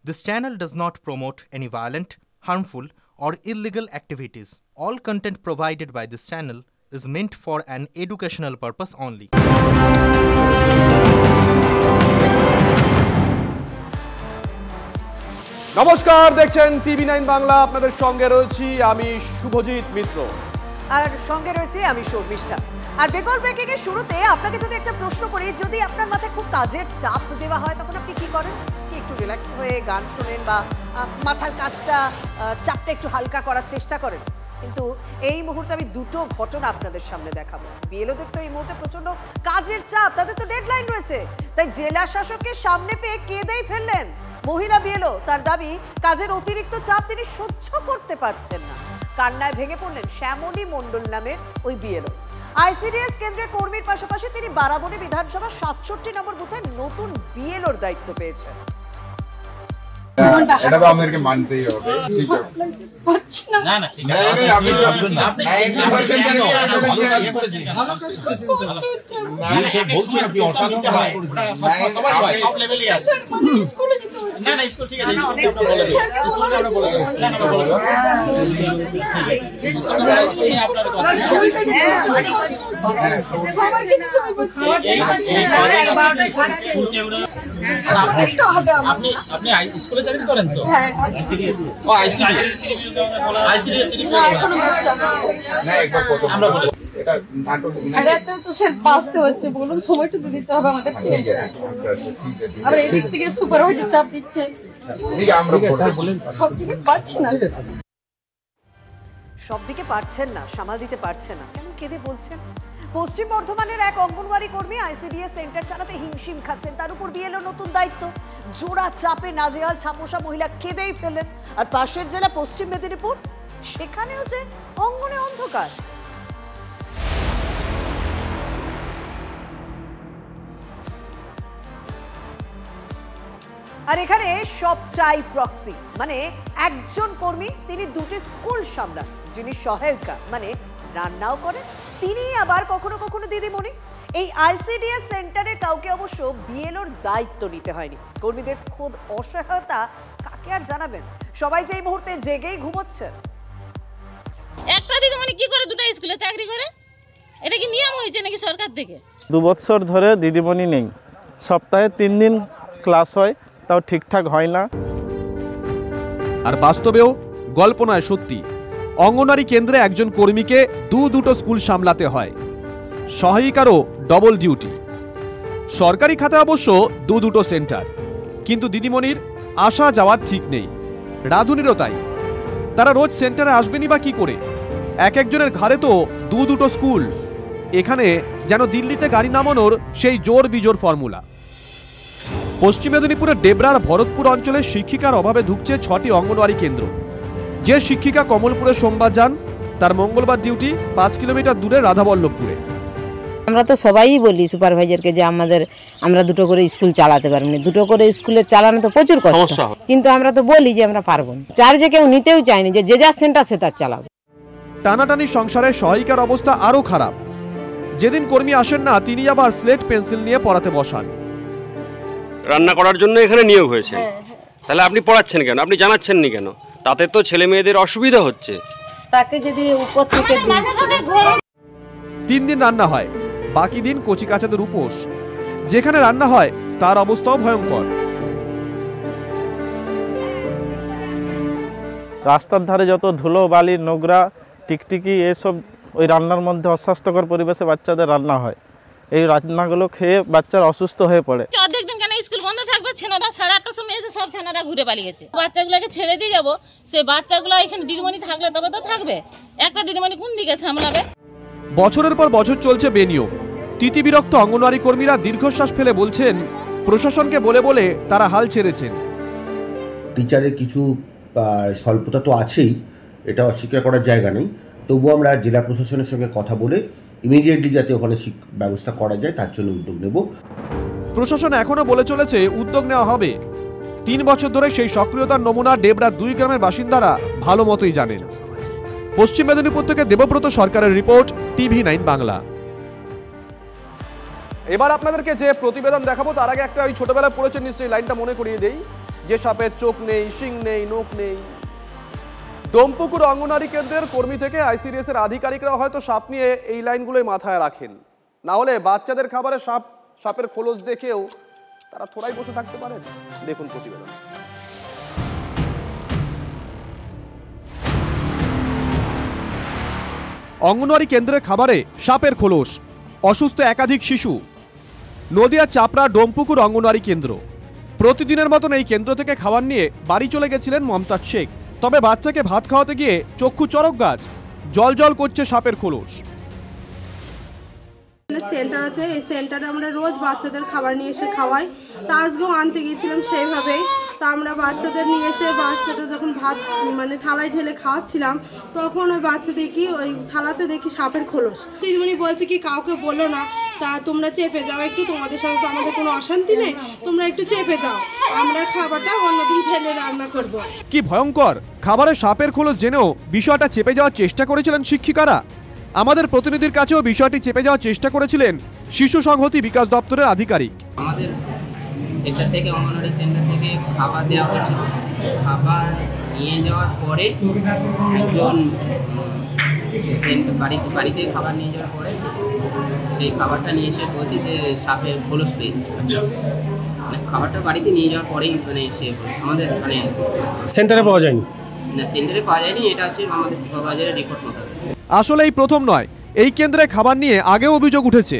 This channel does not promote any violent, harmful, or illegal activities. All content provided by this channel is meant for an educational purpose only. নমস্কার, দেখছেন টিভি9 বাংলা। আপনাদের সঙ্গে রয়েছি আমি শুভজিৎ মিত্র, আর সঙ্গে রয়েছে আমি শর্মিষ্ঠা। আর বেঙ্গল ব্রেকিং এর শুরুতে আপনাকে যদি একটা প্রশ্ন করি, যদি আপনার মাথায় খুব কাজের চাপ দেওয়া হয় তখন আপনি কি করেন? কি একটু রিল্যাক্স হয়ে গান শোনেন বা মাথার কাজটা চাপটা একটু হালকা করার চেষ্টা করেন? কিন্তু এই মুহূর্তে আমি দুটো ঘটনা আপনাদের সামনে দেখাবো। বিএলওদের তো এই মুহূর্তে প্রচন্ড কাজের চাপ, তাদের তো ডেডলাইন রয়েছে, তাই জেলা শাসককে সামনে পেয়ে কেঁদেই ফেললেন মহিলা বিএলও। তার দাবি, কাজের অতিরিক্ত চাপ তিনি সহ্য করতে পারছেন না। কান্নায় ভেঙে পড়লেন শ্যামলী মণ্ডল নামের ওই বিএলও। আইসিডিএস কেন্দ্রের কর্মীর পাশাপাশি তিনি বারাবণী বিধানসভা 67 নম্বর বুথে নতুন বিএলওর দায়িত্ব পেয়েছেন। এটা তো আমাদেরকে মানতেই হবে। ঠিক আছে, না না ঠিক আছে, আপনি বলছেন আপনি অসাধারণ কাজ করেছেন, সব লেভেলই আছে। স্কুলে যেতে হবে, না না স্কুল ঠিক আছে, স্কুলকে আমরা বলে দিই, স্কুলকে আমরা বলে দিই, না না বলে দিই, স্কুলকে আপনার কথা আপনি স্কুলে চাকরি করেন তো? ও আইসিডিএস না, একবার কত আমরা বলে এটা নাটক এটা তো স্যার বাসতে হচ্ছে, বলুন সময়টা দিতে হবে আমাদের। ঠিক আছে, আবার এদিক থেকে সুপারভাইজার চাপ দিচ্ছে, ঠিক আমরা বলেন সব দিকে পাচ্ছি না, সব দিকে পারছেন না, সামাল দিতে পারছেন না, কেমন কেঁদে বলছেন। পশ্চিম বর্ধমানের এক অঙ্গনওয়াড়ি কর্মী আইসিডিএস সেন্টার চালাতে হিমশিম খাচ্ছেন, তার উপর বিএলও নতুন দায়িত্ব। জোড়া চাপে নাজেহাল ছাপোষা মহিলা কেঁদেই ফেলেন। আর পাশের জেলা পশ্চিম মেদিনীপুর, সেখানেও যে অঙ্গনে অন্ধকার। আর এখানে সবটাই প্রক্সি, মানে একজন কর্মী তিনি দুটি স্কুল সামলান, যিনি সহায়িকা মানে রান্নাও করেন, তিনি আবার কখনো কখনো দিদিমণি। এই আইসিডিএস সেন্টারে কাউকে অবশ্য বিএলওর দায়িত্ব নিতে হয়নি। কর্মীদের খোদ অসহায়তা কাকে আর জানাবেন, সবাই যে এই মুহূর্তে জেগেই ঘুমোচ্ছে। একটা দিদিমণি কি করে দুটো স্কুলে চাকরি করে? এটা কি নিয়ম হয়েছে নাকি সরকার থেকে? 2 বছর ধরে দিদিমণি নেই, সপ্তাহে 3 দিন ক্লাস হয়, তাও ঠিকঠাক হয় না। আর বাস্তবেও গল্প নয়, সত্যি অঙ্গনওয়াড়ি কেন্দ্রে একজন কর্মীকে দুটো স্কুল সামলাতে হয়, সহায়িকারও ডবল ডিউটি। সরকারি খাতে অবশ্য দুটো সেন্টার, কিন্তু দিদিমণির আসা যাওয়ার ঠিক নেই, রাঁধুনিরও তাই। তারা রোজ সেন্টারে আসবেনই বা কি করে? এক একজনের ঘাড়ে তো দুটো স্কুল। এখানে যেন দিল্লিতে গাড়ি নামানোর সেই জোর বিজোর ফর্মুলা। পশ্চিম মেদিনীপুরের ডেবরার ভরতপুর অঞ্চলে শিক্ষিকার অভাবে ধুঁকছে 6টি অঙ্গনওয়াড়ি কেন্দ্র। যে শিক্ষিকা কমলপুরে সোমবার যান, তার মঙ্গলবার ডিউটি 5 কিলোমিটার দূরে রাধাবল্লভপুরে। আমরা তো সবাই বলি সুপারভাইজারকে যে আমরা দুটো করে স্কুল চালাতে পারবো না, দুটো করে স্কুলে চালানো তো প্রচুর কষ্ট, কিন্তু আমরা তো বলি যে আমরা পারবো না। চার্জে কেউ নিতেও চায়নি, যে যার সেন্টার সে তার চালাবো। টানাটানি সংসারে সহায়িকার অবস্থা আরও খারাপ। যেদিন কর্মী আসেন না, তিনি আবার স্লেট পেন্সিল নিয়ে পড়াতে বসান। রান্না করার জন্য এখানে নিয়োগ হয়েছে, তাহলে আপনি পড়াচ্ছেন কেন? আপনি জানাচ্ছেননি কেন? তাতে তো ছেলে মেয়েদের অসুবিধা হচ্ছে। তাকে যদি উপর থেকে 3 দিন রান্না হয়, বাকি দিন কচি কাচাদের উপোস। যেখানে রান্না হয় তার অবস্থাও ভয়ঙ্কর। রাস্তার ধারে যত ধুলো বালি নোংরা টিকটিকি এসব ওই রান্নার মধ্যে অস্বাস্থ্যকর পরিবেশে বাচ্চাদের রান্না হয়। এই রান্নাগুলো খেয়ে বাচ্চারা অসুস্থ হয়ে পড়ে। অর্ধেক দিন কেন স্কুল বন্ধ থাকবে? ছেলেরা 8:30টার সময় এসে সব ছেলেরা ঘুরে পালিয়েছে। বাচ্চাগুলোকে ছেড়ে দিয়ে যাবো, সেই বাচ্চাগুলো এখানে দিদিমণি থাকলে তবে তো থাকবে। একটা দিদিমণি কোন দিকে সামলাবে? বছরের পর বছর চলছে বেনিয়ম। তিতিবিরক্ত অঙ্গনওয়াড়ি কর্মীরা দীর্ঘশ্বাস ফেলে বলছেন, প্রশাসনকে বলে বলে তারা হাল ছেড়েছেন। টিচারের কিছু স্বল্পতা তো আছেই, এটা অস্বীকার করার জায়গা নেই। তবুও আমরা জেলা প্রশাসনের সঙ্গে কথা বলে ইমিডিয়েটলি যাতে ওখানে ব্যবস্থা করা যায় তার জন্য উদ্যোগ নেব। প্রশাসন এখনো বলে চলেছে উদ্যোগ নেওয়া হবে। 3 বছর ধরে সেই সক্রিয়তার নমুনা ডেবরা 2 গ্রামের বাসিন্দারা ভালো মতোই জানেন। পশ্চিম মেদিনীপুর থেকে দেবব্রত সরকারের রিপোর্ট, টিভি9 বাংলা। এবার আপনাদেরকে যে প্রতিবেদন দেখাবো তার আগে একটা ওই ছোটবেলায় পড়েছেন নিশ্চয়ই, লাইনটা মনে করিয়ে দেই। যে সাপের চোখ নেই, শিং নেই, নখ নেই। ডোমপুকুর অঙ্গনারী কেন্দ্রের কর্মী থেকে আইসিডিএস এর আধিকারিকরা হয়তো সাপ নিয়ে এই লাইনগুলোই মাথায় রাখেন, না হলে বাচ্চাদের খাবারে সাপের খোলস দেখেও তারা থোড়াই বসে থাকতে পারেন। দেখুন প্রতিবেদন। অঙ্গনওয়াড়ি কেন্দ্রের খাবারে সাপের খোলস, অসুস্থ একাধিক শিশু। নদিয়া চাপড়া ডোমপুকুর অঙ্গনওয়াড়ি কেন্দ্র। প্রতিদিনের মতন এই কেন্দ্র থেকে খাবার নিয়ে বাড়ি চলে গেছিলেন মমতাজ শেখ। তবে বাচ্চাকে ভাত খাওয়াতে গিয়ে চক্ষু চড়ক গাছ, জল জল করছে সাপের খোলস। সেন্টার আছে, এই সেন্টারে আমরা রোজ বাচ্চাদের খাবার নিয়ে এসে খাওয়াই। তা আজকেও আনতে গিয়েছিলাম সেইভাবেই। তা আমরা বাচ্চাদের নিয়ে এসে বাচ্চাটা যখন ভাত থালায় ঢেলে খাওয়াচ্ছিলাম, তখন ওই বাচ্চা দেখি ওই থালাতে দেখি সাপের খোলস। দিদিমণি বলছে কি কাউকে বলো না, তা তোমরা চেপে যাও একটু, তোমাদের সাথে তো আমাদের কোনো অশান্তি নেই, তোমরা একটু চেপে যাও, আমরা খাবারটা অন্যদিন ছেলে রান্না করব। কি ভয়ঙ্কর! খাবারে সাপের খোলস জেনেও বিষয়টা চেপে যাওয়ার চেষ্টা করেছিলেন শিক্ষিকারা। আমাদের প্রতিনিধির কাছেও বিষয়টি চেপে যাওয়ার চেষ্টা করেছিলেন শিশু সংহতি বিকাশ দপ্তরের আধিকারিক। আমাদের সেন্টার থেকে, অঙ্গনওয়াড়ি সেন্টার থেকে খাবার দেওয়া হয়েছিল। খাবার নিয়ে যাওয়ার পরে একজন বাড়িতে খাবার নিয়ে যাওয়ার পরে সেই খাবারটা নিয়ে এসে বলছে যে সাপের খোলস পেয়েছে। খাবারটা বাড়িতে নিয়ে যাওয়ার পরেই সে আমাদের সেন্টারে পাওয়া যায়নি। না, সেন্টারে পাওয়া যায়নি, এটা হচ্ছে আমাদের সুপারভাইজারের রিপোর্ট মতো। আসলে এই প্রথম নয়, এই কেন্দ্রে খাবার নিয়ে আগেও অভিযোগ উঠেছে।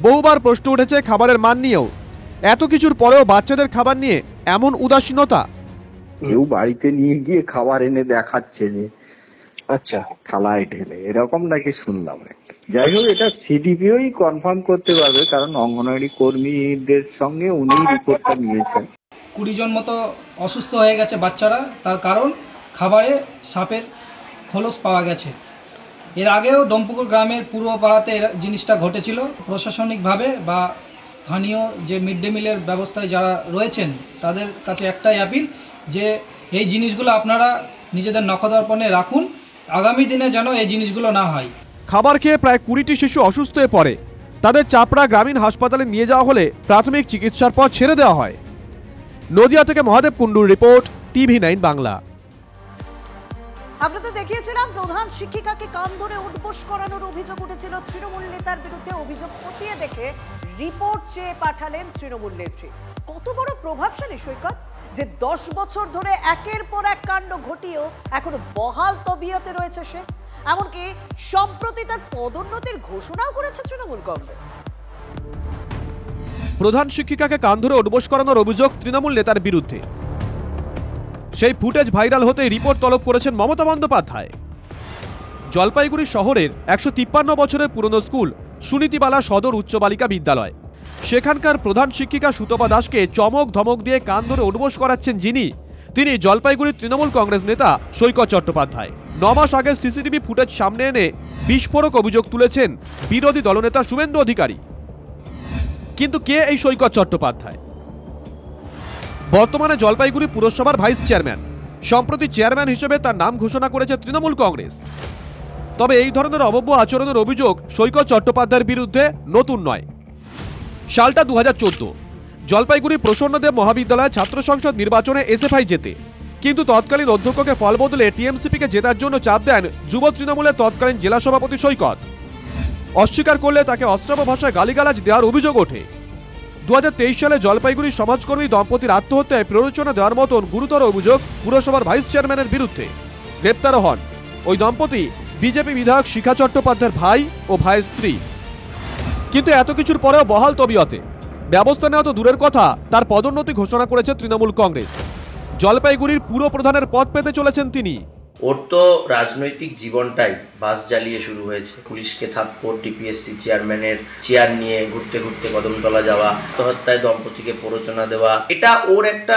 বহুবার প্রশ্ন উঠেছে খাবারের মান নিয়েও। এত কিছুর পরেও বাচ্চাদের খাবার নিয়ে এমন উদাসীনতা। কেউ বাড়িতে নিয়ে গিয়ে খাবার এনে দেখাচ্ছে যে আচ্ছা থালায় ঢেলে, এরকম নাকি শুনলাম। যাই হোক, এটা সিডিপিওই কনফার্ম করতে পারবে, কারণ অঙ্গনওয়াড়ি কর্মীদের সঙ্গে উনি রিপোর্টটা নিয়েছেন। 20 জন মতো অসুস্থ হয়ে গেছে বাচ্চারা, তার কারণ খাবারে সাপের খোলস পাওয়া গেছে। এর আগেও ডোমপুকুর গ্রামের পূর্ব পাড়াতে জিনিসটা ঘটেছিল। প্রশাসনিকভাবে বা স্থানীয় যে মিড ডে মিলের ব্যবস্থায় যারা রয়েছেন তাদের কাছে একটাই আপিল যে এই জিনিসগুলো আপনারা নিজেদের নখদর্পণে রাখুন, আগামী দিনে যেন এই জিনিসগুলো না হয়। খাবার খেয়ে প্রায় 20টি শিশু অসুস্থ হয়ে পড়ে। তাদের চাপড়া গ্রামীণ হাসপাতালে নিয়ে যাওয়া হলে প্রাথমিক চিকিৎসার পর ছেড়ে দেওয়া হয়। নদিয়া থেকে মহাদেব কুণ্ডুর রিপোর্ট, TV9 বাংলা। আপনাদের দেখিয়েছিলাম প্রধান শিক্ষিকাকে কান ধরে উঠবোস করানোর অভিযোগ উঠেছিল তৃণমূল নেতার বিরুদ্ধে। অভিযোগ খতিয়ে দেখে রিপোর্ট চেয়ে পাঠালেন তৃণমূল নেত্রী। কত বড় প্রভাবশালী সৈকত যে 10 বছর ধরে একের পর এক কাণ্ড ঘটিয়েও এখনো বহাল তবিয়তে রয়েছে সে। এমনকি সম্প্রতি তার পদোন্নতির ঘোষণাও করেছে তৃণমূল কংগ্রেস। প্রধান শিক্ষিকাকে কান ধরে উঠবোস করানোর অভিযোগ তৃণমূল নেতার বিরুদ্ধে। সেই ফুটেজ ভাইরাল হতেই রিপোর্ট তলব করেছেন মমতা বন্দ্যোপাধ্যায়। জলপাইগুড়ি শহরের 153 বছরের পুরনো স্কুল সুনীতিবালা সদর উচ্চ বালিকা বিদ্যালয়, সেখানকার প্রধান শিক্ষিকা সুতপা দাসকে চমক ধমক দিয়ে কান ধরে উঠবোস করাচ্ছেন যিনি, তিনি জলপাইগুড়ির তৃণমূল কংগ্রেস নেতা সৈকত চট্টোপাধ্যায়। 9 মাস আগের সিসিটিভি ফুটেজ সামনে এনে বিস্ফোরক অভিযোগ তুলেছেন বিরোধী দলনেতা শুভেন্দু অধিকারী। কিন্তু কে এই সৈকত চট্টোপাধ্যায়? বর্তমানে জলপাইগুড়ি পুরসভার ভাইস চেয়ারম্যান। সম্প্রতি চেয়ারম্যান হিসেবে তার নাম ঘোষণা করেছে তৃণমূল কংগ্রেস। তবে এই ধরনের অভব্য আচরণের অভিযোগ সৈকত চট্টোপাধ্যায়ের বিরুদ্ধে নতুন নয়। সালটা 2014। জলপাইগুড়ি প্রসন্নদেব মহাবিদ্যালয় ছাত্র সংসদ নির্বাচনে এসএফআই জেতে, কিন্তু তৎকালীন অধ্যক্ষকে ফল বদলে টিএমসিপিকে জেতার জন্য চাপ দেন যুব তৃণমূলের তৎকালীন জেলা সভাপতি সৈকত। অস্বীকার করলে তাকে অশ্রাব্য ভাষায় গালিগালাজ দেওয়ার অভিযোগ ওঠে। 2023 সালে জলপাইগুড়ি সমাজকর্মী দম্পতির আত্মহত্যায় প্ররোচনা দেওয়ার মতন গুরুতর অভিযোগ পুরসভার ভাইস চেয়ারম্যানের বিরুদ্ধে। গ্রেপ্তারও হন ওই দম্পতি বিজেপি বিধায়ক শিখা চট্টোপাধ্যায়ের ভাই ও ভাইয়ের স্ত্রী। কিন্তু এত কিছুর পরেও বহাল তবিয়তে। ব্যবস্থা নেওয়া তো দূরের কথা, তার পদোন্নতি ঘোষণা করেছে তৃণমূল কংগ্রেস। জলপাইগুড়ির পুর প্রধানের পদ পেতে চলেছেন তিনি। ওর তো রাজনৈতিক জীবনটাই বাস জ্বালিয়ে শুরু হয়েছে। পুলিশকে থাপ্পড়, টিপিএসসি চেয়ারম্যানের চেয়ার নিয়ে ঘুরতে ঘুরতে কদমতলা যাওয়া, আত্মহত্যায় দম্পতিকে প্ররোচনা দেওয়া, এটা ওর একটা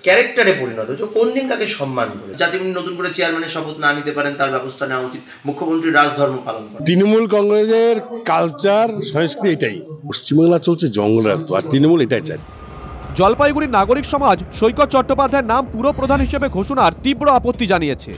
ক্যারেক্টারে পরিণত হয়েছে। কোন দিন তাকে সম্মান করে, যাতে উনি নতুন করে চেয়ারম্যানের শপথ না নিতে পারেন তার ব্যবস্থা নেওয়া উচিত। মুখ্যমন্ত্রীর রাজধর্ম পালন করা। তৃণমূল কংগ্রেসের কালচার সংস্কৃতি এটাই। পশ্চিমবাংলা চলছে জঙ্গলাত্ম, আর তৃণমূল এটাই চায়। জলপাইগুড়ির নাগরিক সমাজ সৈকত চট্টোপাধ্যায়ের নাম পুর প্রধান হিসেবে ঘোষণার তীব্র আপত্তি জানিয়েছে।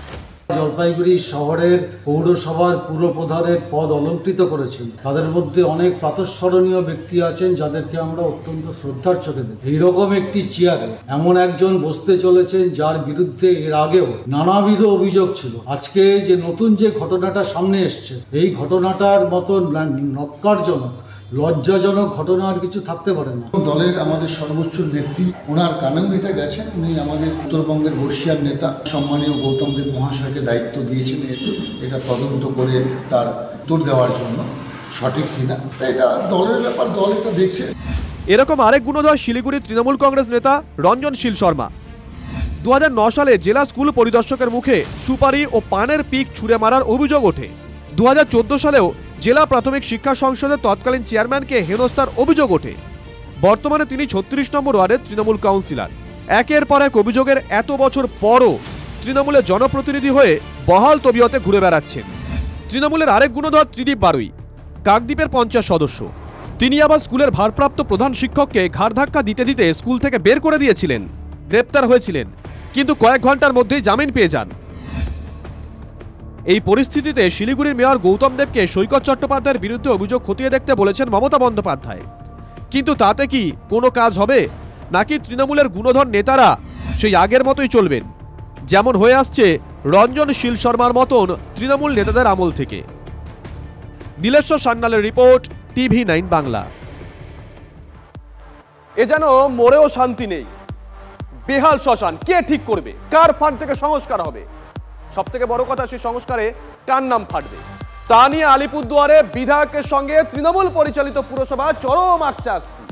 জলপাইগুড়ি শহরের পৌরসভার পুরপ্রধানের পদ অলঙ্কৃত করেছেন, তাদের মধ্যে অনেক প্রাতঃস্মরণীয় ব্যক্তি আছেন যাদেরকে আমরা অত্যন্ত শ্রদ্ধার চোখে দেখি। এইরকম একটি চেয়ারে এমন একজন বসতে চলেছেন যার বিরুদ্ধে এর আগেও নানাবিধ অভিযোগ ছিল। আজকে যে নতুন যে ঘটনাটা সামনে এসছে, এই ঘটনাটার মতন নক্কারজনক লজ্জাজনক ঘটনা আর কিছু থাকতে পারে না। দলের আমাদের সর্বোচ্চ নেত্রী, ওনার কানেও এটা গেছেন, উনি আমাদের উত্তরবঙ্গের বর্ষিয়ার নেতা সম্মানীয় গৌতম দেব মহাশয়কে দায়িত্ব দিয়েছেন এটা তদন্ত করে তার উত্তর দেওয়ার জন্য, সঠিক কিনা। তাই এটা দলের ব্যাপার, দল এটা দেখছে। এরকম আরেক গুণধর শিলিগুড়ির তৃণমূল কংগ্রেস নেতা রঞ্জনশীল শর্মা। 2009 সালে জেলা স্কুল পরিদর্শকের মুখে সুপারি ও পানের পিক ছুঁড়ে মারার অভিযোগ ওঠে। 2014 সালেও জেলা প্রাথমিক শিক্ষা সংসদের তৎকালীন চেয়ারম্যানকে হেনস্থার অভিযোগ ওঠে। বর্তমানে তিনি 36 নম্বর ওয়ার্ডের তৃণমূল কাউন্সিলর। একের পর এক অভিযোগের এত বছর পরও তৃণমূলের জনপ্রতিনিধি হয়ে বহাল তবিয়তে ঘুরে বেড়াচ্ছেন। তৃণমূলের আরেক গুণধর ত্রিদীপ বারুই, কাকদ্বীপের পঞ্চায়েত সদস্য। তিনি আবার স্কুলের ভারপ্রাপ্ত প্রধান শিক্ষককে ঘাড় ধাক্কা দিতে দিতে স্কুল থেকে বের করে দিয়েছিলেন। গ্রেপ্তার হয়েছিলেন, কিন্তু কয়েক ঘন্টার মধ্যেই জামিন পেয়ে যান। এই পরিস্থিতিতে শিলিগুড়ির মেয়র গৌতম দেবকে সৈকত চট্টোপাধ্যায়ের বিরুদ্ধে অভিযোগ খতিয়ে দেখতে বলেছেন মমতা বন্দ্যোপাধ্যায়। কিন্তু তাতে কি কোনো কাজ হবে, নাকি তৃণমূলের গুণধর নেতারা সেই আগের মতোই চলবেন, যেমন হয়ে আসছে রঞ্জনশীল শর্মার মতন তৃণমূল নেতাদের আমল থেকে? Nileshwar সান্যালের report, TV9 Bangla. এ যেন মরেও শান্তি নেই। বেহাল শ্মশান কে ঠিক করবে? কার ফান্ড থেকে সংস্কার হবে? সব থেকে বড় কথা, সেই সংস্কারে কার নাম ফাটবে তা নিয়ে আলিপুরদুয়ারে বিধায়কের সঙ্গে তৃণমূল পরিচালিত পুরসভা চরম আকচাকছি।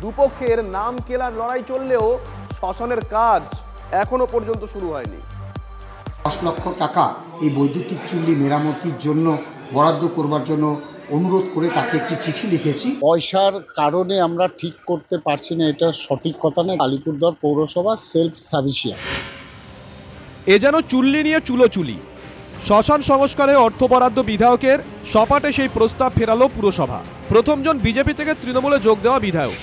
দুপক্ষের নাম কেলার লড়াই চললেও শ্মশানের কাজ এখনো পর্যন্ত শুরু হয়নি। 10 লক্ষ টাকা এই বৈদ্যুতিক চুল্লি মেরামতির জন্য বরাদ্দ করবার জন্য অনুরোধ করে তাকে একটি চিঠি লিখেছি। পয়সার কারণে আমরা ঠিক করতে পারছি না, এটা সঠিক কথা না। আলিপুরদুয়ার পৌরসভা সেলফ সাফিসিয়েন্ট। এ যেন চুল্লি নিয়ে চুলোচুলি। শ্মশান সংস্কারে অর্থ বরাদ্দ বিধায়কের, সপাটে সেই প্রস্তাব ফেরালো পুরসভা। প্রথমজন বিজেপি থেকে তৃণমূলে যোগ দেওয়া বিধায়ক,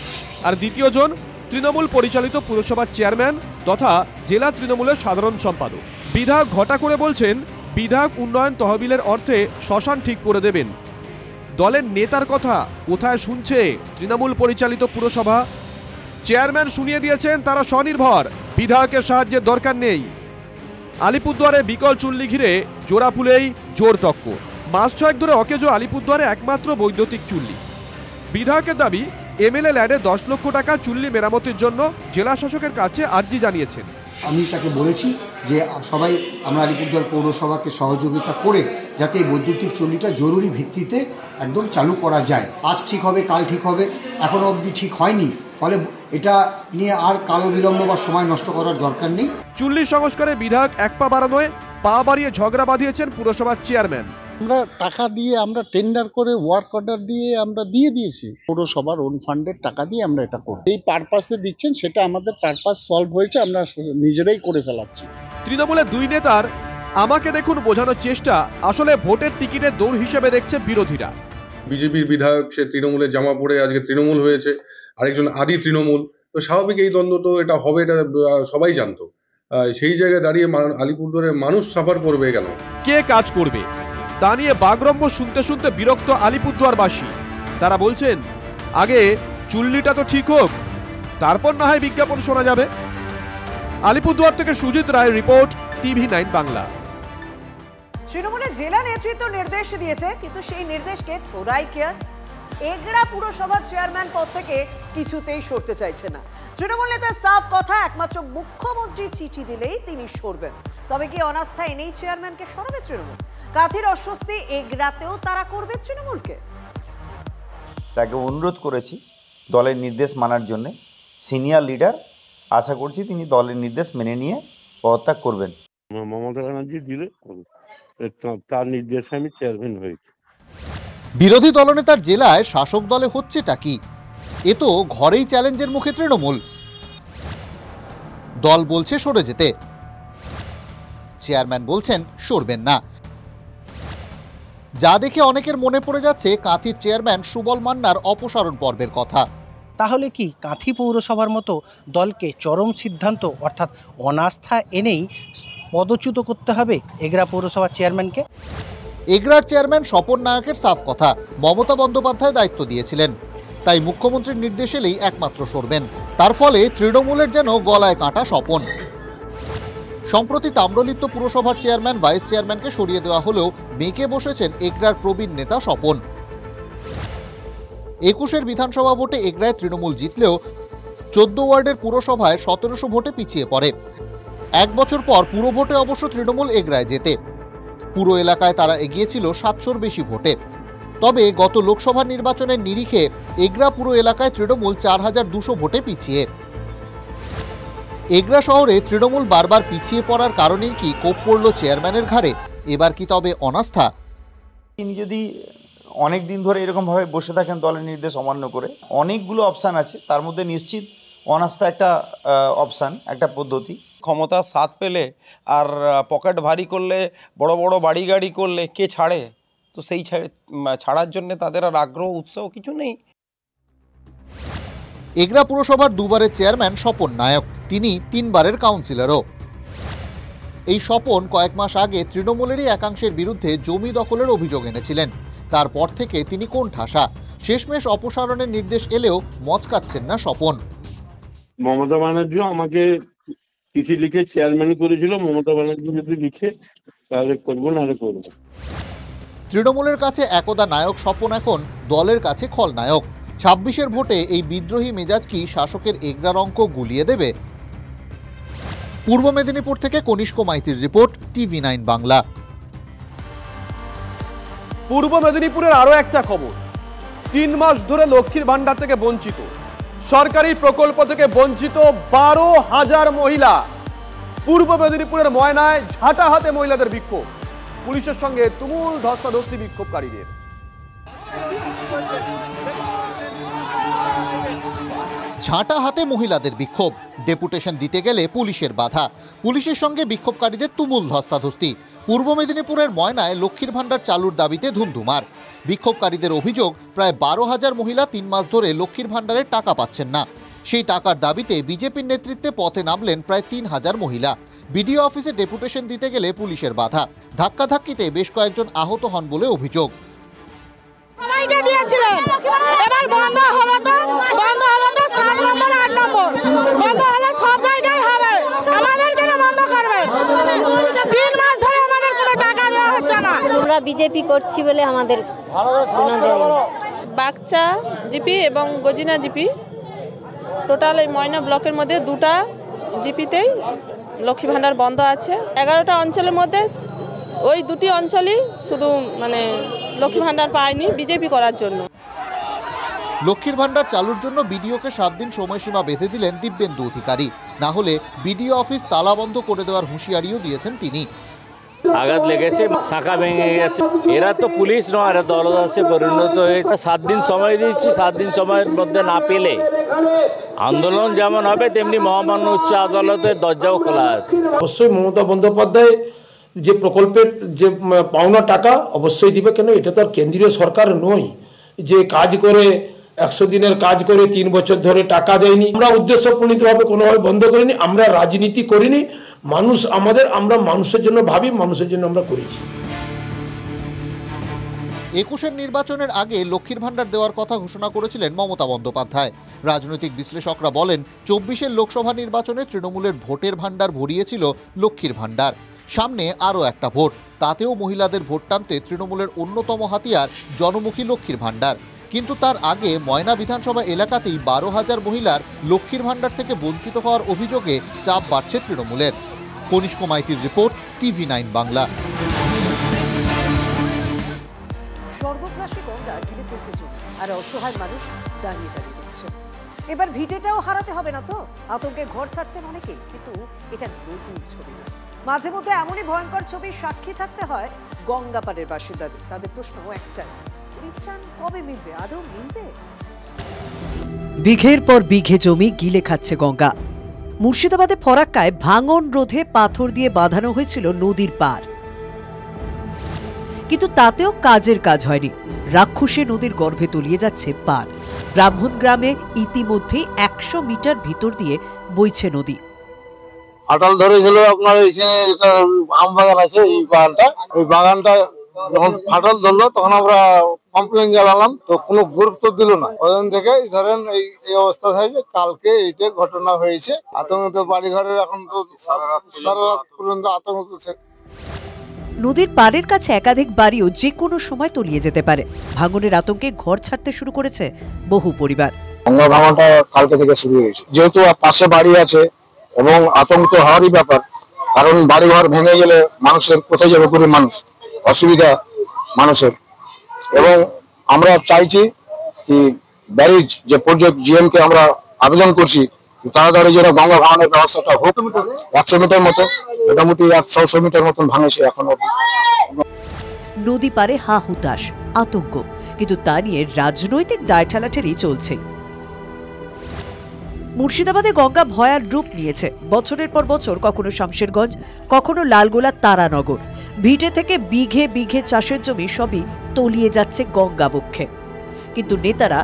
আর দ্বিতীয়জন তৃণমূল পরিচালিত পুরসভার চেয়ারম্যান তথা জেলা তৃণমূলের সাধারণ সম্পাদক। বিধায়ক ঘটা করে বলছেন বিধায়ক উন্নয়ন তহবিলের অর্থে শ্মশান ঠিক করে দেবেন। দলের নেতার কথা কোথায় শুনছে তৃণমূল পরিচালিত পুরসভা? চেয়ারম্যান শুনিয়ে দিয়েছেন তারা স্বনির্ভর, বিধায়কের সাহায্যের দরকার নেই। আলিপুরদুয়ারে বিকল চুল্লি ঘিরে জোড়া ফুলেই জোর টক্কর। মাস 6 ধরে অকেজো আলিপুরদুয়ারে একমাত্র বৈদ্যুতিক চুল্লি। বিধায়কের দাবি MLA ল্যাডে 10 লক্ষ টাকা চুল্লি মেরামতির জন্য জেলা শাসকের কাছে আর্জি জানিয়েছেন। আমি তাকে বলেছি যে সবাই আমরা আলিপুরদুয়ার পৌরসভাকে সহযোগিতা করে যাতে এই বৈদ্যুতিক চুল্লিটা জরুরি ভিত্তিতে একদম চালু করা যায়। আজ ঠিক হবে, কাল ঠিক হবে, এখনো অবধি ঠিক হয়নি। ফলে এটা নিয়ে আর কালো বিলম্ব বা সময় নষ্ট করার দরকার নেই। চুল্লি সংস্কারে বিধায়ক এক পা বাড়ানোয় পা বাড়িয়ে ঝগড়া বাঁধিয়েছেন পুরসভার চেয়ারম্যান। আমরা টাকা দিয়ে, আমরা টেন্ডার করে ওয়ার্ক অর্ডার দিয়ে আমরা দিয়ে দিয়েছি। পৌরসভার ওন ফান্ডের টাকা দিয়ে আমরা এটা করি। এই পারপাসে দিচ্ছেন, সেটা আমাদের পারপাস সলভ হয়েছে, আমরা নিজেরাই করে ফেলাচ্ছি। তৃণমূলের দুই নেতার আমাকে দেখুন বোঝানোর চেষ্টা আসলে ভোটের টিকিটের দৌড় হিসেবে দেখছে বিরোধীরা। বিজেপির বিধায়ক সে তৃণমূলের জামা পরে আজকে তৃণমূল হয়েছে, আরেকজন আদি তৃণমূল। তো স্বাভাবিক এই দ্বন্দ্ব তো এটা হবে, এটা সবাই জানতো। সেই জায়গায় দাঁড়িয়ে আলিপুরদুয়ারের মানুষ সাফার করবে কেন? কে কাজ করবে তা নিয়ে বাগরম্য শুনতে শুনতে বিরক্ত আলিপুরদুয়ারবাসী। তারা বলছেন আগে চুল্লিটা তো ঠিক হোক, তারপর না হয় বিজ্ঞাপন শোনা যাবে। আলিপুরদুয়ার থেকে সুজিত রায়ের রিপোর্ট, TV9 বাংলা। তৃণমূলের জেলা নেতৃত্ব নির্দেশ দিয়েছে, কিন্তু সেই নির্দেশকে থোড়াই কেয়ার এগড়া পুরসভার চেয়ারম্যান পদ থেকে কিছুতেই সরতে চাইছে না। তৃণমূল নেতার সাফ কথা, একমাত্র মুখ্যমন্ত্রী চিঠি দিলেই তিনি সরবেন। তবে কি অনাস্থা এনেই চেয়ারম্যানকে সরাবে তৃণমূল? কাথির অস্বস্তি এগড়াতেও তারা করবে তৃণমূলকে। তাকে অনুরোধ করেছি দলের নির্দেশ মানার জন্য। সিনিয়র লিডার, আশা করছি তিনি দলের নির্দেশ মেনে নিয়ে পদত্যাগ করবেন। মমতা ব্যানার্জি দিলে তার নির্দেশে আমি চেয়ারম্যান হয়েছি। বিরোধী দলনেতার জেলায় শাসক দলে হচ্ছেটা কি? এ তো ঘরেই চ্যালেঞ্জের মুখে তৃণমূল। দল বলছে সরে যেতে, চেয়ারম্যান বলছেন সরবেন না। যা দেখে অনেকের মনে পড়ে যাচ্ছে কাঁথির চেয়ারম্যান সুবল মান্নার অপসারণ পর্বের কথা। তাহলে কি কাঁথি পৌরসভার মতো দলকে চরম সিদ্ধান্ত অর্থাৎ অনাস্থা এনেই পদচ্যুত করতে হবে এগরা পৌরসভার চেয়ারম্যানকে। এগরার চেয়ারম্যান স্বপন নায়কের সাফ কথা, মমতা বন্দ্যোপাধ্যায় দায়িত্ব দিয়েছিলেন, তাই মুখ্যমন্ত্রীর নির্দেশ এলেই একমাত্র সরবেন। তার ফলে তৃণমূলের যেন গলায় কাঁটা স্বপন। সম্প্রতি তাম্রলিপ্ত পুরসভার চেয়ারম্যান ভাইস চেয়ারম্যানকে সরিয়ে দেওয়া হলেও মেকে বসেছেন এগরার প্রবীণ নেতা স্বপন। 21 বিধানসভা ভোটে এগরায় তৃণমূল জিতলেও 14 ওয়ার্ডের পুরসভায় 1700 ভোটে পিছিয়ে পড়ে। 1 বছর পর পুরো ভোটে অবশ্য তৃণমূল এগরায় জেতে। পুরো এলাকায় তারা এগিয়েছিল 700-র বেশি ভোটে। তবে গত লোকসভা নির্বাচনের নিরিখে এগরা পুরো এলাকায় তৃণমূল 4200 ভোটে পিছিয়ে। এগরা শহরে তৃণমূল বারবার পিছিয়ে পড়ার কারণেই কি কোপ পড়ল চেয়ারম্যানের ঘাড়ে? এবার কি তবে অনাস্থা? তিনি যদি অনেক দিন ধরে এরকমভাবে বসে থাকেন দলের নির্দেশ অমান্য করে, অনেকগুলো অপশান আছে, তার মধ্যে নিশ্চিত অনাস্থা একটা অপশান, একটা পদ্ধতি। ক্ষমতার স্বাদ পেলে আর পকেট ভারী করলে, বড় বড় বাড়ি গাড়ি করলে কে ছাড়ে? তো সেই ছাড়ার জন্য তাদের আর আগ্রহ উৎসাহ কিছু নেই। এগরা পুরসভার দুবারের চেয়ারম্যান স্বপন নায়ক, তিনি 3 বারের কাউন্সিলরও। এই স্বপন কয়েক মাস আগে তৃণমূলেরই একাংশের বিরুদ্ধে জমি দখলের অভিযোগ এনেছিলেন। তারপর থেকে তিনি কোন ঠাসা, শেষমেশ অপসারণের নির্দেশ এলেও মচকাচ্ছেন না স্বপন। মমতা ব্যানার্জি আমাকে চিঠি লিখে চেয়ারম্যান করেছিল, মমতা ব্যানার্জি যদি লিখে তাহলে করবো, নাহলে করবো। তৃণমূলের কাছে একদা নায়ক স্বপন এখন দলের কাছে খলনায়ক। 26-এর ভোটে এই বিদ্রোহী মেজাজ কি শাসকের এগরার অঙ্ক গুলিয়ে দেবে? পূর্ব মেদিনীপুর থেকে কনিষ্ক মাইতির রিপোর্ট, TV9 বাংলা। পূর্ব মেদিনীপুরের আরও একটা খবর, 3 মাস ধরে লক্ষ্মীর ভান্ডার থেকে বঞ্চিত, সরকারি প্রকল্প থেকে বঞ্চিত 12,000 মহিলা। পূর্ব মেদিনীপুরের ময়নায় ঝাঁটা হাতে মহিলাদের বিক্ষোভ, পুলিশের সঙ্গে তুমুল ধস্তাধস্তি বিক্ষোভকারীদের। ঝাঁটা হাতে মহিলাদের বিক্ষোভ, ডেপুটেশন দিতে গেলে পুলিশের বাধা, পুলিশের সঙ্গে বিক্ষোভকারীদের তুমুল ধস্তাধস্তি। পূর্ব মেদিনীপুরের ময়নায় লক্ষ্মীর ভান্ডার চালুর দাবিতে ধুন্ধুমার। বিক্ষোভকারীদের অভিযোগ, প্রায় 12,000 মহিলা 3 মাস ধরে লক্ষ্মীর ভান্ডারের টাকা পাচ্ছেন না। সেই টাকার দাবিতে বিজেপির নেতৃত্বে পথে নামলেন প্রায় 3000 মহিলা। বিডিও অফিসে ডেপুটেশন দিতে গেলে পুলিশের বাধা, ধাক্কাধাক্কিতে বেশ কয়েকজন আহত হন বলে অভিযোগ। এবার বন্ধ হলো তো 7 নম্বর 8 নম্বর বন্ধ হলো, সব জায়গায় হবে, আমাদের কেন বন্ধ করবে? 3 মাস ধরে আমাদের কোনো টাকা দেওয়া হচ্ছে না। আমরা বিজেপি করছি বলে আমাদের বাগচা জিপি এবং গজিনা জিপি, টোটাল এই ময়না ব্লকের মধ্যে 2টা জিপিতেই লক্ষ্মী ভান্ডার বন্ধ আছে। 11টা অঞ্চলের মধ্যে ওই 2টি অঞ্চলই শুধু মানে লক্ষ্মী ভান্ডার পায়নি বিজেপি করার জন্য। লক্ষ্মীর ভান্ডার চালুর জন্য বিডিওকে 7 দিন সময়সীমা বেঁধে দিলেন দিব্যেন্দু অধিকারী, না হলে বিডিও অফিস তালাবন্ধ করে দেওয়ার হুঁশিয়ারিও দিয়েছেন তিনি। আঘাত লেগেছে, শাখা ভেঙে গেছে, এরা তো পুলিশ নয়, এরা দলদাসে পরিণত হয়েছে। 7 দিন সময় দিয়েছি, 7 দিন সময়ের মধ্যে না পেলে আন্দোলন যেমন হবে তেমনি মহামান্য উচ্চ আদালতের দরজাও খোলা আছে। অবশ্যই মমতা বন্দ্যোপাধ্যায় যে প্রকল্পের যে পাওনা টাকা অবশ্যই দিবে, কেন এটা তো আর কেন্দ্রীয় সরকার নয় যে কাজ করে 100 দিনের কাজ করে 3 বছর ধরে টাকা দেয়নি। আমরা উদ্দেশ্যপ্রণীতভাবে কোনোভাবে বন্ধ করিনি, আমরা রাজনীতি করিনি, মানুষ আমাদের, আমরা মানুষের জন্য ভাবি, মানুষের জন্য আমরা করেছি। 21-এর নির্বাচনের আগে লক্ষ্মীর ভান্ডার দেওয়ার কথা ঘোষণা করেছিলেন মমতা বন্দ্যোপাধ্যায়। রাজনৈতিক বিশ্লেষকরা বলেন 24-এর লোকসভা নির্বাচনে তৃণমূলের ভোটের ভান্ডার ভরিয়েছিল লক্ষ্মীর ভান্ডার। সামনে আরও একটা ভোট, তাতেও মহিলাদের ভোট টানতে তৃণমূলের অন্যতম হাতিয়ার জনমুখী লক্ষ্মীর ভান্ডার। কিন্তু তার আগে ময়না বিধানসভা এলাকাতেই 12,000 মহিলার লক্ষ্মীর ভান্ডার থেকে বঞ্চিত হওয়ার অভিযোগে চাপ বাড়ছে তৃণমূলের। কনিষ্ক মাইতির রিপোর্ট, TV9 বাংলা। সর্বগ্রাসী গঙ্গা গিলে ফেলছে জমি, আর অসহায় মানুষ দাঁড়িয়ে দাঁড়িয়ে দেখছে। এবার ভিটেটাও হারাতে হবে না তো? আতঙ্কে ঘর ছাড়ছেন অনেকে, কিন্তু এটা নতুন ছবি না। মাঝে মধ্যে এমনই ভয়ঙ্কর ছবির সাক্ষী থাকতে হয় গঙ্গা পাড়ের বাসিন্দাদের। তাদের প্রশ্ন একটাই, পরিত্রাণ কবে মিলবে? আদৌ মিলবে? বিঘের পর বিঘে জমি গিলে খাচ্ছে গঙ্গা। মুর্শিদাবাদে ফরাক্কায় ভাঙন রোধে পাথর দিয়ে বাঁধানো হয়েছিল নদীর পার, কিন্তু তাতেও কাজের কাজ হয়নি। রাক্ষসে নদীর গর্ভে তলিয়ে যাচ্ছে পার। ব্রাহ্মণ গ্রামে ইতিমধ্যেই 100 মিটার ভিতর দিয়ে বইছে নদী। ফাটল ধরেছিল আপনার এখানে একটা আম বাগান আছে, এই বাগানটা, ওই বাগানটা যখন ফাটল ধরলো তখন আমরা কমপ্লেন জানালাম, তো কোনো গুরুত্ব দিল না। ওখান থেকে ধরেন এই অবস্থা হয়েছে। কালকে এইটা ঘটনা হয়েছে। আতঙ্কিত বাড়িঘরের এখন তো সারা রাত পর্যন্ত আতঙ্কিত। নদীর পাড়ের কাছে একাধিক বাড়িও যে কোনো সময় তলিয়ে যেতে পারে। ভাঙনের আতঙ্কে ঘর ছাড়তে শুরু করেছে বহু পরিবার। গঙ্গা ভাঙনটা কালকে থেকে শুরু হয়েছে, যেহেতু পাশে বাড়ি আছে এবং আতঙ্ক হওয়ারই ব্যাপার, কারণ বাড়িঘর ভেঙে গেলে মানুষের কোথায় যাবে, গরিব মানুষ, অসুবিধা মানুষের। এবং আমরা চাইছি কি ব্যারিজ যে প্রজেক্ট জিএমকে আমরা আবেদন করছি তাড়াতাড়ি যেন গঙ্গা ভাঙনের ব্যবস্থাটা হোক। 100 মিটার মতো, মোটামুটি 100 মিটার মতন ভাঙেছে এখনো। নদী পারে হা হুতাশ, আতঙ্ক, কিন্তু তা নিয়ে রাজনৈতিক দায় ঠেলাঠেলি চলছে। মুর্শিদাবাদে গঙ্গা ভয়ার রূপ নিয়েছে। বছরের পর বছর কখনো শামশেরগঞ্জ, কখনো লালগোলা, তারানগর, ভিটে থেকে বিঘে বিঘে চাষের জমি সবই তলিয়ে যাচ্ছে গঙ্গা বক্ষে। কিন্তু নেতারা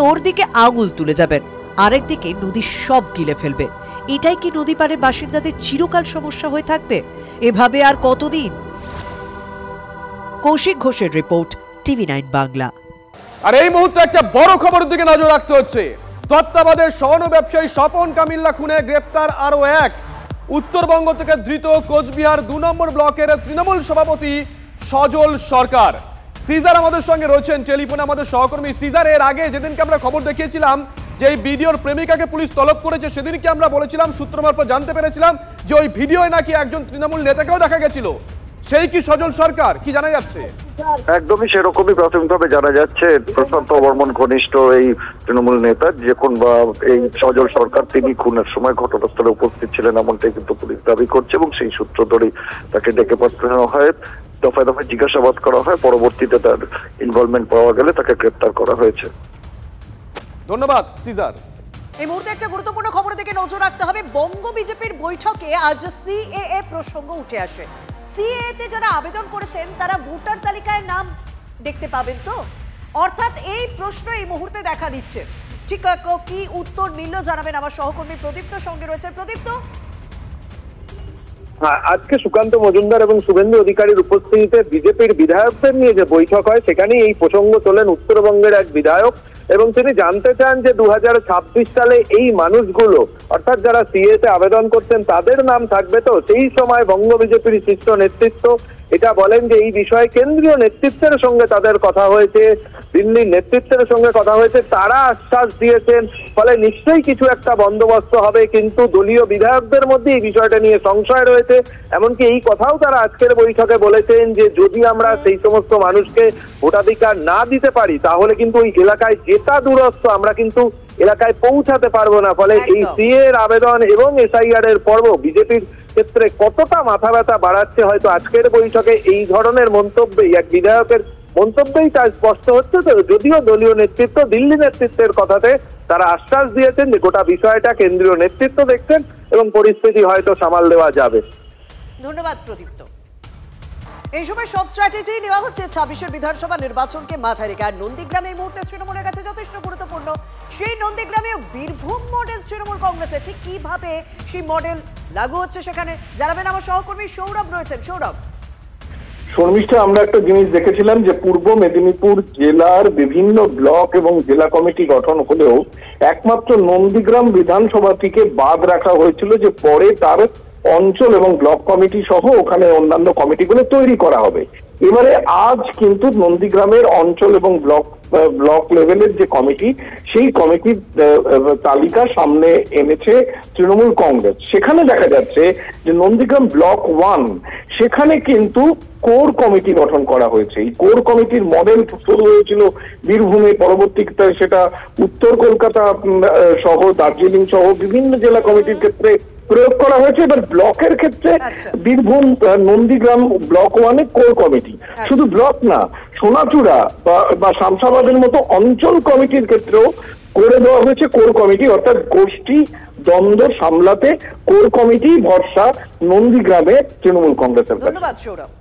ওর দিকে আঙুল তুলে যাবেন, আরেকদিকে নদী সব গিলে ফেলবে। এটাই কি নদী পাড়ের বাসিন্দাদের চিরকাল সমস্যা হয়ে থাকবে? এভাবে আর কতদিন? কৌশিক ঘোষের রিপোর্ট, TV9 বাংলা। আর এই মুহূর্তে একটা বড় খবরের দিকে নজর রাখতে হচ্ছে। তত্ত্বাবধায়ক স্বর্ণ ব্যবসায়ী স্বপন কামিল্লা খুনে গ্রেপ্তার আরো এক। উত্তরবঙ্গ থেকে ধৃত কোচবিহার 2 নম্বর ব্লকের তৃণমূল সভাপতি সজল সরকার। সিজার আমাদের সঙ্গে রয়েছেন টেলিফোনে, আমাদের সহকর্মী সিজার। এর আগে যেদিনকে আমরা খবর দেখিয়েছিলাম যে এই ভিডিওর প্রেমিকাকে পুলিশ তলব করেছে, সেদিনকে আমরা বলেছিলাম, সূত্র মারফত জানতে পেরেছিলাম যে ওই ভিডিওয় নাকি একজন তৃণমূল নেতাকেও দেখা গেছিল। সেই কি সজল সরকার? কি জানা যাচ্ছে? একদমই সেরকমই প্রাথমিকভাবে জানা যাচ্ছে। প্রশান্ত বর্মন ঘনিষ্ঠ এই তৃণমূল নেতা এই সজল সরকার, তিনি খুনের সময় ঘটনাস্থলে উপস্থিত ছিলেন এমনটাই কিন্তু পুলিশ দাবি করছে, এবং সেই সূত্র ধরেই তাকে ডেকে পাঠানো হয়, দফায় দফায় জিজ্ঞাসাবাদ করা হয়, পরবর্তীতে তার ইনভলভমেন্ট পাওয়া গেলে তাকে গ্রেপ্তার করা হয়েছে। ধন্যবাদ সিজার। এই মুহূর্তে একটা গুরুত্বপূর্ণ খবরের দিকে নজর রাখতে হবে। বঙ্গ বিজেপির বৈঠকে আজ সিএএ প্রসঙ্গ উঠে আসে। সিএএতে যারা আবেদন করেছেন তারা ভোটার তালিকায় নাম দেখতে পাবেন তো? অর্থাৎ এই প্রশ্ন এই মুহূর্তে দেখা দিচ্ছে। ঠিক কি উত্তর মিলল জানাবেন আমার সহকর্মী প্রদীপ্ত সঙ্গে রয়েছে। প্রদীপ্ত, আজকে সুকান্ত মজুমদার এবং শুভেন্দু অধিকারীর উপস্থিতিতে বিজেপির বিধায়কদের নিয়ে যে বৈঠক হয় সেখানেই এই প্রসঙ্গ তোলেন উত্তরবঙ্গের এক বিধায়ক, এবং তিনি জানতে চান যে 2026 সালে এই মানুষগুলো, অর্থাৎ যারা সিএতে আবেদন করছেন, তাদের নাম থাকবে তো? সেই সময় বঙ্গ বিজেপির শীর্ষ নেতৃত্ব এটা বলেন যে এই বিষয়ে কেন্দ্রীয় নেতৃত্বের সঙ্গে তাদের কথা হয়েছে, দিল্লির নেতৃত্বের সঙ্গে কথা হয়েছে, তারা আশ্বাস দিয়েছেন, ফলে নিশ্চয়ই কিছু একটা বন্দোবস্ত হবে। কিন্তু দলীয় বিধায়কদের মধ্যে এই বিষয়টা নিয়ে সংশয় রয়েছে। এমনকি এই কথাও তারা আজকের বৈঠকে বলেছেন যে যদি আমরা সেই সমস্ত মানুষকে ভোটাধিকার না দিতে পারি তাহলে কিন্তু ওই এলাকায় যেটা দূরস্থ আমরা কিন্তু এলাকায় পৌঁছাতে পারবো না। ফলে এই সিএ এর আবেদন এবং এসআইআর এর পর্ব বিজেপির ক্ষেত্রে কতটা মাথা ব্যথা বাড়াচ্ছে, হয়তো আজকের বৈঠকে এই ধরনের মন্তব্যেই, এক বিধায়কের মন্তব্যেই তা স্পষ্ট হচ্ছে। তো যদিও দলীয় নেতৃত্ব, দিল্লি নেতৃত্বের কথাতে তারা আশ্বাস দিয়েছেন যে গোটা বিষয়টা কেন্দ্রীয় নেতৃত্ব দেখছেন এবং পরিস্থিতি হয়তো সামাল দেওয়া যাবে। ধন্যবাদ প্রদীপ্ত। এই সময় সব স্ট্র্যাটেজি নেওয়া হচ্ছে 26 বিধানসভা নির্বাচনকে মাথায় রেখে। আর নন্দীগ্রামে এই মুহূর্তে তৃণমূলের কাছে যথেষ্ট গুরুত্বপূর্ণ। সেই নন্দীগ্রামেও বীরভূম মডেল তৃণমূল কংগ্রেসের, ঠিক কিভাবে সেই মডেল লাগু হচ্ছে সেখানে জানাবেন আমার সহকর্মী সৌরভ রয়েছেন। সৌরভ, শর্মিষ্ঠা, আমরা একটা জিনিস দেখেছিলাম যে পূর্ব মেদিনীপুর জেলার বিভিন্ন ব্লক এবং জেলা কমিটি গঠন হলেও একমাত্র নন্দীগ্রাম বিধানসভাটিকে বাদ রাখা হয়েছিল, যে পরে তার অঞ্চল এবং ব্লক কমিটি সহ ওখানে অন্যান্য কমিটিগুলো তৈরি করা হবে। এবারে আজ কিন্তু নন্দীগ্রামের অঞ্চল এবং ব্লক লেভেলের যে কমিটি, সেই কমিটির তালিকা সামনে এনেছে তৃণমূল কংগ্রেস। সেখানে দেখা যাচ্ছে যে নন্দীগ্রাম ব্লক 1 সেখানে কিন্তু কোর কমিটি গঠন করা হয়েছে। এই কোর কমিটির মডেল শুরু হয়েছিল বীরভূমে, পরবর্তীতে সেটা উত্তর কলকাতা সহ দার্জিলিং সহ বিভিন্ন জেলা কমিটির ক্ষেত্রে প্রয়োগ করা হয়েছে। এবার ব্লকের ক্ষেত্রে বীরভূম নন্দীগ্রাম ব্লক 1-এ কোর কমিটি, শুধু ব্লক না, সোনাচূড়া বা শামসাবাদের মতো অঞ্চল কমিটির ক্ষেত্রেও করে দেওয়া হয়েছে কোর কমিটি, অর্থাৎ গোষ্ঠী দ্বন্দ্ব সামলাতে কোর কমিটি ভরসা নন্দীগ্রামে তৃণমূল কংগ্রেসের। ধন্যবাদ সৌরভ।